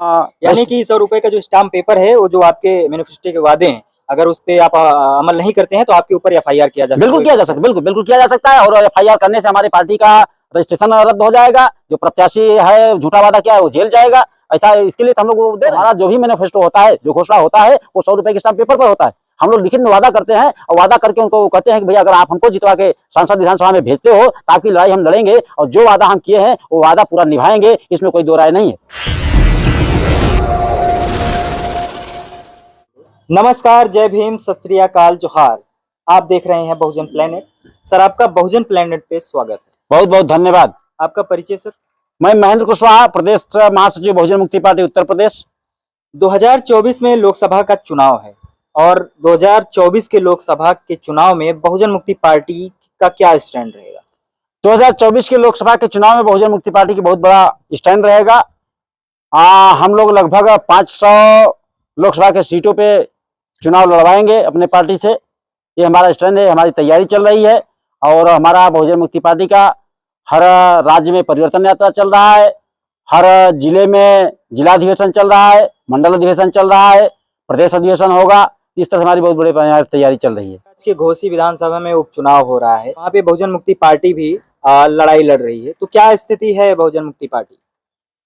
यानी कि 100 रुपए का जो स्टाम्प पेपर है, वो जो आपके मैनिफेस्टो के वादे हैं, अगर उस पे आप अमल नहीं करते हैं तो आपके ऊपर एफआईआर किया जा सकता है। बिल्कुल किया जा सकता है, बिल्कुल बिल्कुल किया जा सकता है। और एफआईआर करने से हमारी पार्टी का रजिस्ट्रेशन रद्द हो जाएगा। जो प्रत्याशी है झूठा वादा किया है वो जेल जाएगा। ऐसा इसके लिए हम लोग दे हमारा जो भी मैनिफेस्टो होता है, जो घोषणा होता है, वो 100 रुपए के स्टाम्प पेपर पर होता है। हम लोग लिखित में वादा करते हैं और वादा करके उनको कहते हैं कि भैया अगर आप हमको जितवा के संसद विधानसभा में भेजते हो तो आपकी लड़ाई हम लड़ेंगे और जो वादा हम किए हैं वो वादा पूरा निभाएंगे, इसमें कोई दो राय नहीं है। नमस्कार, जय भीम, सत श्री अकाल, जोहार। आप देख रहे हैं बहुजन प्लेनेट। सर, आपका बहुजन प्लेनेट पे स्वागत है। बहुत बहुत धन्यवाद। आपका परिचय सर? मैं महेंद्र कुशवाहा, प्रदेश महासचिव बहुजन मुक्ति पार्टी उत्तर प्रदेश। 2024 में लोकसभा का चुनाव है और 2024 के लोकसभा के चुनाव में बहुजन मुक्ति पार्टी का क्या स्टैंड रहेगा? 2024 के लोकसभा के चुनाव में बहुजन मुक्ति पार्टी की बहुत बड़ा स्टैंड रहेगा। हम लोग लगभग 500 लोकसभा के सीटों पे चुनाव लड़वाएंगे अपने पार्टी से। ये हमारा स्टैंड है, हमारी तैयारी चल रही है। और हमारा बहुजन मुक्ति पार्टी का हर राज्य में परिवर्तन यात्रा चल रहा है, हर जिले में जिला अधिवेशन चल रहा है, मंडल अधिवेशन चल रहा है, प्रदेश अधिवेशन होगा। इस तरह हमारी बहुत बड़ी तैयारी चल रही है। आज के घोसी विधानसभा में उपचुनाव हो रहा है, वहाँ पे बहुजन मुक्ति पार्टी भी लड़ाई लड़ रही है, तो क्या स्थिति है बहुजन मुक्ति पार्टी?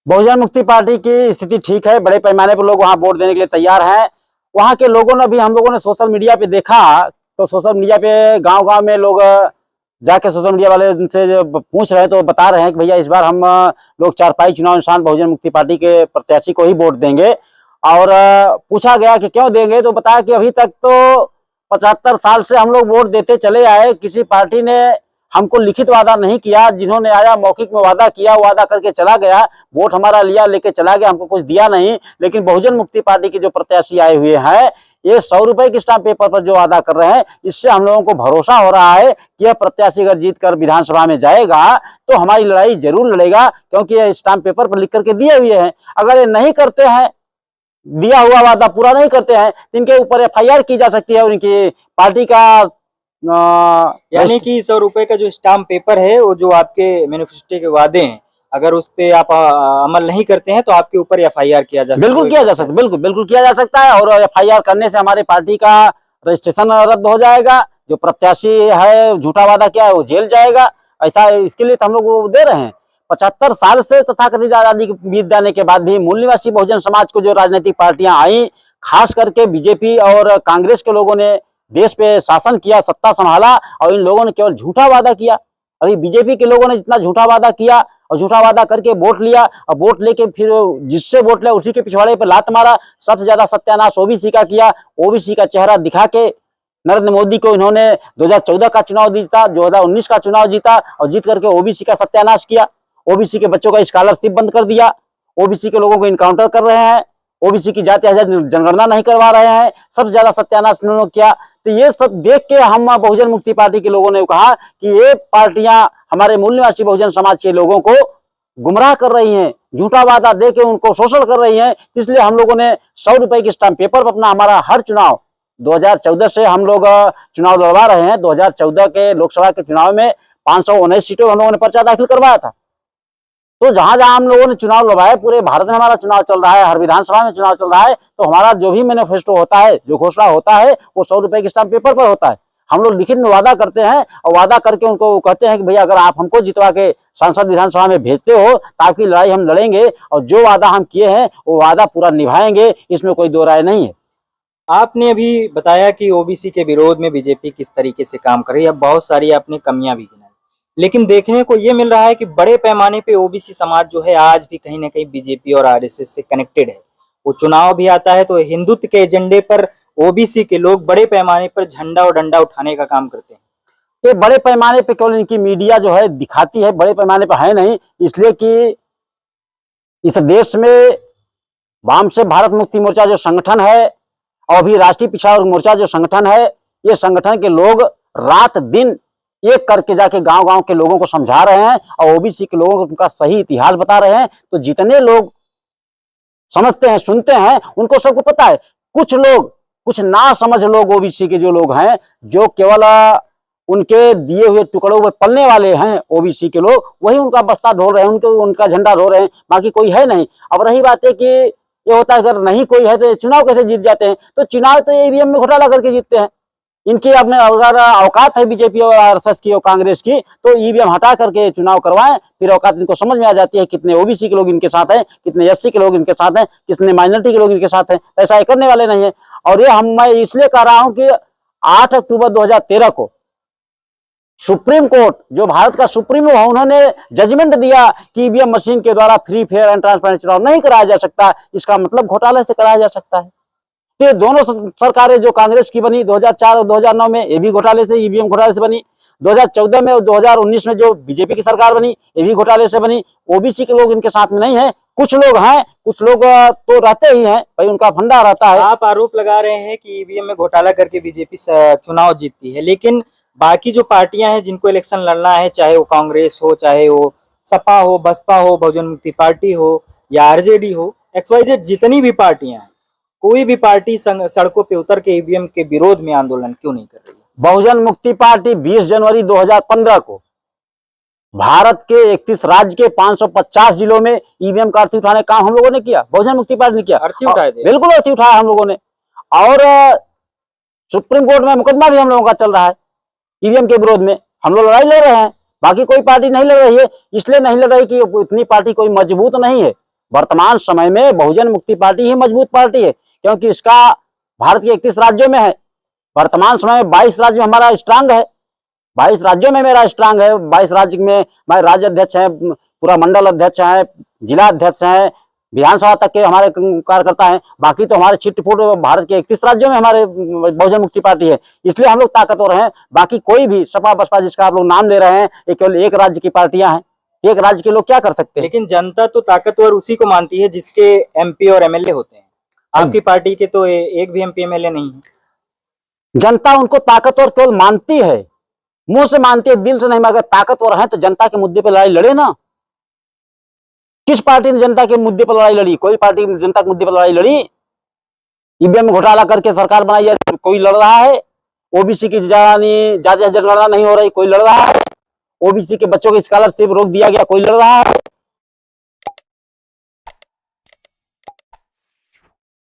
बहुजन मुक्ति पार्टी की स्थिति ठीक है। बड़े पैमाने पर लोग वहाँ वोट देने के लिए तैयार हैं। वहाँ के लोगों ने भी, हम लोगों ने सोशल मीडिया पे देखा तो सोशल मीडिया पे गांव-गांव में लोग जाके सोशल मीडिया वाले उनसे पूछ रहे हैं तो बता रहे हैं कि भैया इस बार हम लोग चारपाई चुनाव निशान बहुजन मुक्ति पार्टी के प्रत्याशी को ही वोट देंगे। और पूछा गया कि क्यों देंगे तो बताया कि अभी तक तो 75 साल से हम लोग वोट देते चले आए, किसी पार्टी ने हमको लिखित वादा नहीं किया। जिन्होंने आया मौखिक में वादा किया, वादा करके चला गया, वोट हमारा लिया, लेके चला गया, हमको कुछ दिया नहीं। लेकिन बहुजन मुक्ति पार्टी के जो प्रत्याशी आए हुए हैं, ये 100 रुपए के स्टाम्प पेपर पर जो वादा कर रहे हैं, इससे हम लोगों को भरोसा हो रहा है कि यह प्रत्याशी अगर जीत कर विधानसभा में जाएगा तो हमारी लड़ाई जरूर लड़ेगा, क्योंकि यह स्टाम्प पेपर पर लिख करके दिए हुए हैं। अगर ये नहीं करते हैं, दिया हुआ वादा पूरा नहीं करते हैं, तो इनके ऊपर एफआईआर की जा सकती है और इनकी पार्टी का यानी कि 100 रुपए का जो स्टाम्प पेपर है, वो जो आपके मैनिफेस्टो के वादे हैं, अगर उस पे आप अमल नहीं करते हैं तो आपके ऊपर एफआईआर किया जा सकता है। बिल्कुल किया जा सकता है, बिल्कुल बिल्कुल किया जा सकता है। और एफआईआर करने से हमारी पार्टी का रजिस्ट्रेशन रद्द हो जाएगा। जो प्रत्याशी है झूठा वादा किया है वो जेल जाएगा। ऐसा इसके लिए तो हम लोग वो दे रहे हैं। 75 साल से तथाकथित आजादी बीत जाने के बाद भी मूल निवासी बहुजन समाज को जो राजनीतिक पार्टियां आई, खास करके बीजेपी और कांग्रेस के लोगों ने देश पे शासन किया, सत्ता संभाला, और इन लोगों ने केवल झूठा वादा किया। अभी बीजेपी के लोगों ने जितना झूठा वादा किया और झूठा वादा करके वोट लिया, और वोट लेके फिर जिससे वोट लिया उसी के पिछवाड़े पर लात मारा। सबसे ज्यादा सत्यानाश ओबीसी का किया। ओबीसी का चेहरा दिखा के नरेंद्र मोदी को इन्होंने 2014 का चुनाव जीता, 2019 का चुनाव जीता, और जीत करके ओबीसी का सत्यानाश किया। ओबीसी के बच्चों का स्कॉलरशिप बंद कर दिया। ओबीसी के लोगों को इनकाउंटर कर रहे हैं। ओबीसी की जाति जनगणना नहीं करवा रहे हैं। सबसे ज्यादा सत्यानाश उन्होंने किया। तो ये सब देख के हम बहुजन मुक्ति पार्टी के लोगों ने कहा कि ये पार्टियां हमारे मूल निवासी बहुजन समाज के लोगों को गुमराह कर रही हैं, झूठा वादा दे के उनको शोषण कर रही हैं। इसलिए हम लोगों ने 100 रुपए के स्टाम्प पेपर पर अपना हमारा हर चुनाव 2014 से हम लोग चुनाव लड़वा रहे हैं। 2014 के लोकसभा के चुनाव में 519 सीटों हम लोगों ने पर्चा दाखिल करवाया था। तो जहां जहां हम लोगों ने चुनाव लड़वाए, पूरे भारत में हमारा चुनाव चल रहा है, हर विधानसभा में चुनाव चल रहा है, तो हमारा जो भी मैनिफेस्टो होता है, जो घोषणा होता है, वो 100 रुपए के स्टाम्प पेपर पर होता है। हम लोग लिखित में वादा करते हैं और वादा करके उनको कहते हैं कि भैया अगर आप हमको जितवा के संसद विधानसभा में भेजते हो तो आपकी लड़ाई हम लड़ेंगे और जो वादा हम किए हैं वो वादा पूरा निभाएंगे, इसमें कोई दो राय नहीं है। आपने अभी बताया कि ओबीसी के विरोध में बीजेपी किस तरीके से काम कर रही है, बहुत सारी आपने कमियां भी गिनाई, लेकिन देखने को ये मिल रहा है कि बड़े पैमाने पे ओबीसी समाज जो है आज भी कहीं ना कहीं बीजेपी और आरएसएस से कनेक्टेड है। वो चुनाव भी आता है तो हिंदुत्व के एजेंडे पर ओबीसी के लोग बड़े पैमाने पर झंडा और डंडा उठाने का काम करते हैं। ये बड़े पैमाने पे केवल इनकी मीडिया जो है दिखाती है, बड़े पैमाने पर है नहीं। इसलिए कि इस देश में वाम से भारत मुक्ति मोर्चा जो संगठन है और अभी राष्ट्रीय पिछड़ा वर्ग मोर्चा जो संगठन है, ये संगठन के लोग रात दिन एक करके जाके गांव-गांव के लोगों को समझा रहे हैं और ओबीसी के लोगों को उनका सही इतिहास बता रहे हैं। तो जितने लोग समझते हैं, सुनते हैं, उनको सबको पता है। कुछ लोग, कुछ ना समझ लोग ओबीसी के जो लोग हैं, जो केवल उनके दिए हुए टुकड़ों में पलने वाले हैं, ओबीसी के लोग वही उनका बस्ता ढो रहे हैं, उनका झंडा ढो रहे हैं, बाकी कोई है नहीं। अब रही बात है कि ये होता है अगर नहीं कोई है तो चुनाव कैसे जीत जाते हैं? तो चुनाव तो ईवीएम में घोटाला करके जीतते हैं। इनकी अपने अगर औकात है बीजेपी और आरएसएस की और कांग्रेस की, तो ईवीएम हटा करके चुनाव करवाएं, फिर औकात इनको समझ में आ जाती है कितने ओबीसी के लोग इनके साथ हैं, कितने एससी के लोग इनके साथ हैं, कितने माइनॉरिटी के लोग इनके साथ हैं। ऐसा करने वाले नहीं है। और ये मैं इसलिए कह रहा हूं कि 8 अक्टूबर 2013 को सुप्रीम कोर्ट, जो भारत का सुप्रीम है, उन्होंने जजमेंट दिया कि ईवीएम मशीन के द्वारा फ्री, फेयर एंड ट्रांसपेरेंट चुनाव नहीं कराया जा सकता। इसका मतलब घोटाले से कराया जा सकता है। तो ये दोनों सरकारें जो कांग्रेस की बनी 2004 और 2009 में, ये भी घोटाले से, ईवीएम घोटाले से बनी। 2014 में और 2019 में जो बीजेपी की सरकार बनी, ये भी घोटाले से बनी। ओबीसी के लोग इनके साथ में नहीं है, कुछ लोग हैं, कुछ लोग तो रहते ही हैं भाई, उनका फंडा रहता है। आप आरोप लगा रहे हैं कि ईवीएम में घोटाला करके बीजेपी चुनाव जीतती है, लेकिन बाकी जो पार्टियां हैं जिनको इलेक्शन लड़ना है, चाहे वो कांग्रेस हो, चाहे वो सपा हो, बसपा हो, बहुजन मुक्ति पार्टी हो या आरजेडी हो, XYZ जितनी भी पार्टियां हैं, कोई भी पार्टी सड़कों पे उतर के ईवीएम के विरोध में आंदोलन क्यों नहीं कर रही है? बहुजन मुक्ति पार्टी 20 जनवरी 2015 को भारत के 31 राज्य के 550 जिलों में ईवीएम का अर्थी उठाने का काम हम लोगों ने किया, बहुजन मुक्ति पार्टी ने किया। अर्थी उठाए थे? बिल्कुल अर्थी उठाया हम लोगों ने। और सुप्रीम कोर्ट में मुकदमा भी हम लोगों का चल रहा है ईवीएम के विरोध में। हम लोग लड़ाई लड़ रहे हैं, बाकी कोई पार्टी नहीं लड़ रही है। इसलिए नहीं लड़ रही कि इतनी पार्टी कोई मजबूत नहीं है। वर्तमान समय में बहुजन मुक्ति पार्टी ही मजबूत पार्टी है, क्योंकि इसका भारत के 31 राज्यों में है। वर्तमान समय में 22 राज्य में हमारा स्ट्रांग है, 22 राज्यों में मेरा स्ट्रांग है। 22 राज्य में मैं राज्य अध्यक्ष है, पूरा मंडल अध्यक्ष है, जिला अध्यक्ष है, विधानसभा तक के हमारे कार्यकर्ता हैं। बाकी तो हमारे छिटपुट भारत के 31 राज्यों में हमारे बहुजन मुक्ति पार्टी है, इसलिए हम लोग ताकतवर हैं। बाकी कोई भी सपा बसपा जिसका आप लोग नाम ले रहे हैं, ये केवल एक राज्य की पार्टियां हैं। एक राज्य के लोग क्या कर सकते हैं? लेकिन जनता तो ताकतवर उसी को मानती है जिसके MP और MLA होते हैं। आपकी पार्टी के तो एक भी MP MLA नहीं है। जनता उनको ताकतवर केवल मानती है, मुंह से मानती है, दिल से नहीं। मगर ताकतवर है तो जनता के मुद्दे पर लड़ाई लड़े ना। किस पार्टी ने जनता के मुद्दे पर लड़ाई लड़ी? कोई पार्टी जनता के मुद्दे पर लड़ाई लड़ी? ईवीएम घोटाला करके सरकार बनाई है, कोई लड़ रहा है? ओबीसी की ज्यादा जनगणना नहीं हो रही, कोई लड़ रहा है? ओबीसी के बच्चों की स्कॉलरशिप रोक दिया गया, कोई लड़ रहा है?